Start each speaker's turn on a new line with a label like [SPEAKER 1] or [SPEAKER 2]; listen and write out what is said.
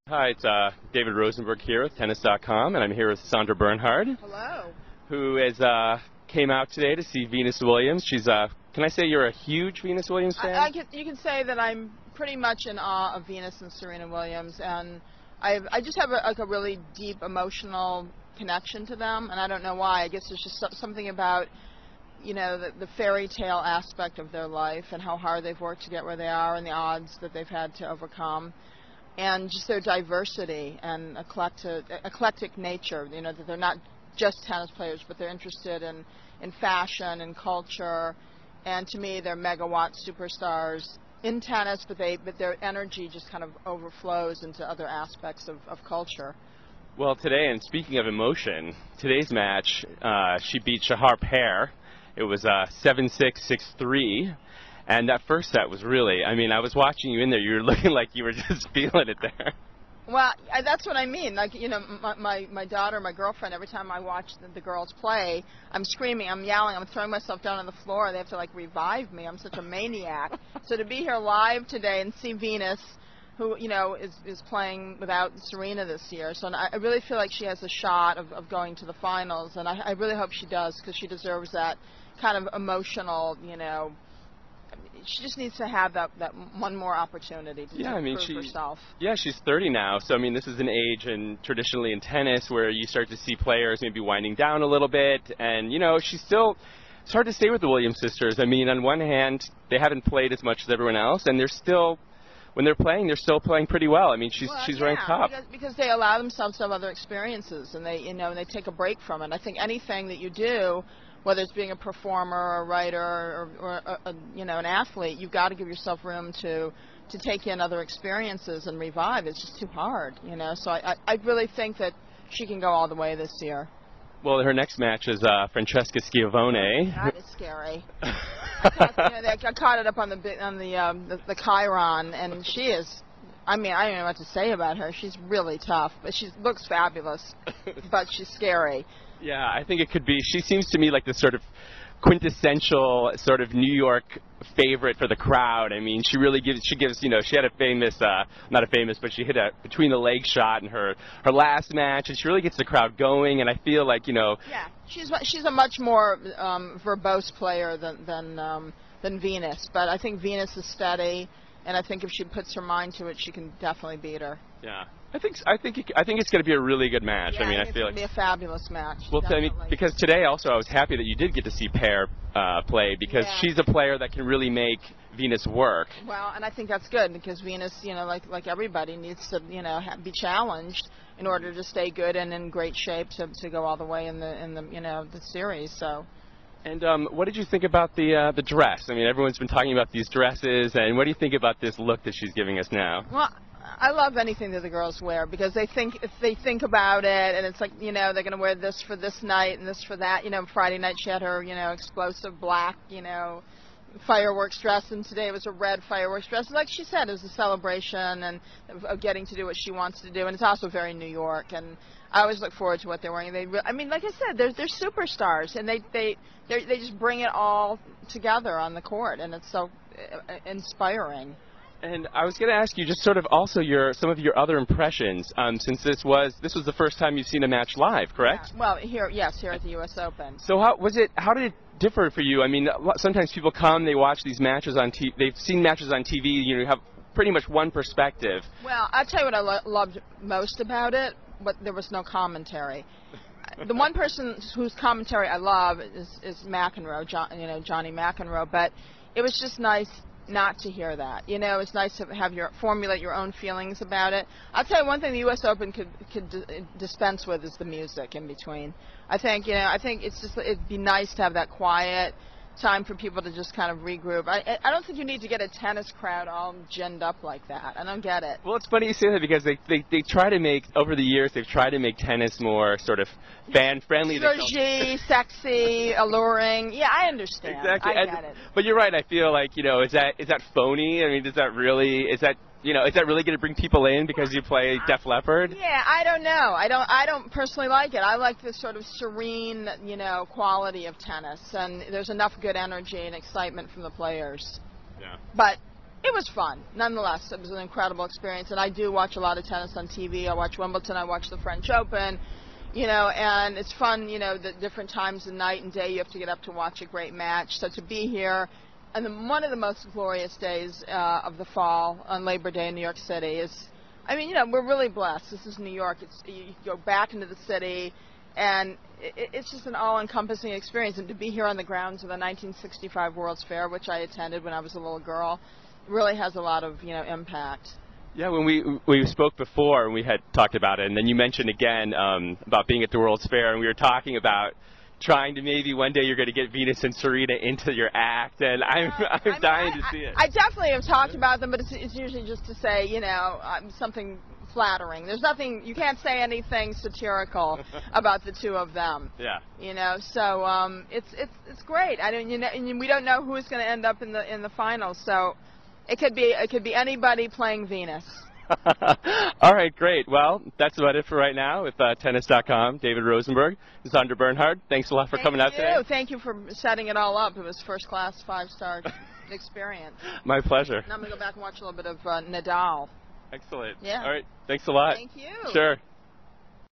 [SPEAKER 1] Hi, it's David Rosenberg here with Tennis.com, and I'm here with Sandra Bernhard.
[SPEAKER 2] Hello.
[SPEAKER 1] Who is came out today to see Venus Williams. She's can I say you're a huge Venus Williams fan?
[SPEAKER 2] You can say that I'm pretty much in awe of Venus and Serena Williams, and I just have a really deep emotional connection to them, and I don't know why. I guess there's just something about, you know, the fairy tale aspect of their life and how hard they've worked to get where they are and the odds that they've had to overcome. And just their diversity and eclectic nature, you know, that they're not just tennis players, but they're interested in fashion and culture. And to me, they're megawatt superstars in tennis, but their energy just kind of overflows into other aspects of culture.
[SPEAKER 1] Well, today, and speaking of emotion, today's match, she beat Shahar Peer. It was 7-6, 6-3. And that first set was really, I mean, I was watching you in there. You were looking like you were just feeling it there.
[SPEAKER 2] Well, that's what I mean. Like, you know, my daughter, my girlfriend, every time I watch the girls play, I'm screaming, I'm yelling, I'm throwing myself down on the floor. They have to, like, revive me. I'm such a maniac. So to be here live today and see Venus, who, you know, is playing without Serena this year. So I really feel like she has a shot of going to the finals. And I really hope she does, because she deserves that kind of emotional, you know, she just needs to have that one more opportunity to prove herself.
[SPEAKER 1] Yeah, she's 30 now, so I mean, this is an age, and traditionally in tennis, where you start to see players maybe winding down a little bit, and you know, it's hard to say with the Williams sisters. I mean, on one hand, they haven't played as much as everyone else, and when they're playing, they're still playing pretty well. I mean, she's ranked top.
[SPEAKER 2] Because they allow themselves to have other experiences, and they take a break from it. I think anything that you do, whether it's being a performer or a writer or you know, an athlete, you've got to give yourself room to take in other experiences and revive. It's just too hard, you know. So I really think that she can go all the way this year.
[SPEAKER 1] Well, her next match is Francesca Schiavone.
[SPEAKER 2] That is scary. I caught it up on the Chiron, and she is. I mean, I don't know what to say about her. She's really tough, but she looks fabulous, but she's scary.
[SPEAKER 1] Yeah, I think it could be. She seems to me like the sort of quintessential sort of New York favorite for the crowd. I mean, she gives, you know, she had a famous, not a famous, but she hit a between the leg shot in her last match, and she really gets the crowd going, and I feel like, you know.
[SPEAKER 2] Yeah, she's a much more verbose player than Venus, but I think Venus is steady, and I think if she puts her mind to it, she can definitely beat her.
[SPEAKER 1] Yeah. I think it's going to be a really good match.
[SPEAKER 2] Yeah,
[SPEAKER 1] I mean,
[SPEAKER 2] I feel like it's going to be a fabulous match.
[SPEAKER 1] Well, I mean, because today also I was happy that you did get to see Peer play, because she's a player that can really make Venus work.
[SPEAKER 2] Well, and I think that's good, because Venus, you know, like everybody, needs to, you know, be challenged in order to stay good and in great shape to go all the way in the you know, the series. So.
[SPEAKER 1] And what did you think about the dress? I mean, everyone's been talking about these dresses, and what do you think about this look that she's giving us now?
[SPEAKER 2] Well, I love anything that the girls wear, because if they think about it, and it's like, you know, they're going to wear this for this night and this for that. You know, Friday night she had her, you know, explosive black, you know, fireworks dress, and today it was a red fireworks dress. Like she said, it was a celebration and of getting to do what she wants to do, and it's also very New York. And I always look forward to what they're wearing. I mean, like I said, they're superstars, and they just bring it all together on the court, and it's so inspiring.
[SPEAKER 1] And I was going to ask you just sort of also some of your other impressions, since this was the first time you've seen a match live, correct?
[SPEAKER 2] Yeah. Well, here at the U.S. Open.
[SPEAKER 1] So how did it differ for you? I mean, sometimes people come, they watch these matches on TV, they've seen matches on TV, you have pretty much one perspective.
[SPEAKER 2] Well, I'll tell you what I loved most about it, but there was no commentary. The one person whose commentary I love is McEnroe, Johnny McEnroe, but it was just nice not to hear that. You know, it's nice to have formulate your own feelings about it. I'll tell you one thing the U.S. Open could dispense with is the music in between. I think it'd be nice to have that quiet time for people to just kind of regroup. I don't think you need to get a tennis crowd all ginned up like that. I don't get it.
[SPEAKER 1] Well, it's funny you say that, because they try to make, over the years, they've tried to make tennis more sort of fan-friendly.
[SPEAKER 2] Zhuzhy, sexy, alluring. Yeah, I understand.
[SPEAKER 1] Exactly.
[SPEAKER 2] I get it.
[SPEAKER 1] But you're right. I feel like, you know, is that phony? I mean, is that really going to bring people in because you play Def Leppard?
[SPEAKER 2] Yeah, I don't know. I don't personally like it. I like this sort of serene, you know, quality of tennis, and there's enough good energy and excitement from the players.
[SPEAKER 1] Yeah.
[SPEAKER 2] But It was fun. Nonetheless, it was an incredible experience, and I do watch a lot of tennis on TV. I watch Wimbledon, I watch the French Open, and it's fun, the different times of night and day you have to get up to watch a great match. So to be here, and one of the most glorious days of the fall on Labor Day in New York City is, we're really blessed. This is New York. You go back into the city, and it's just an all-encompassing experience. And to be here on the grounds of the 1965 World's Fair, which I attended when I was a little girl, really has a lot of impact.
[SPEAKER 1] Yeah, when we spoke before and we had talked about it, and then you mentioned again about being at the World's Fair, and we were talking about trying to maybe one day you're going to get Venus and Serena into your act, and I'm dying to see it.
[SPEAKER 2] I definitely have talked about them, but it's usually just to say something flattering. There's nothing, you can't say anything satirical about the two of them.
[SPEAKER 1] Yeah.
[SPEAKER 2] So it's great. We don't know who is going to end up in the finals, so. It could be anybody playing Venus.
[SPEAKER 1] All right, great. Well, that's about it for right now with Tennis.com. David Rosenberg, Sandra Bernhard. Thanks a lot for coming out today.
[SPEAKER 2] Thank you for setting it all up. It was first-class, 5-star experience.
[SPEAKER 1] My pleasure.
[SPEAKER 2] Now I'm going to go back and watch a little bit of Nadal.
[SPEAKER 1] Excellent.
[SPEAKER 2] Yeah.
[SPEAKER 1] All right. Thanks a lot.
[SPEAKER 2] Thank you.
[SPEAKER 1] Sure.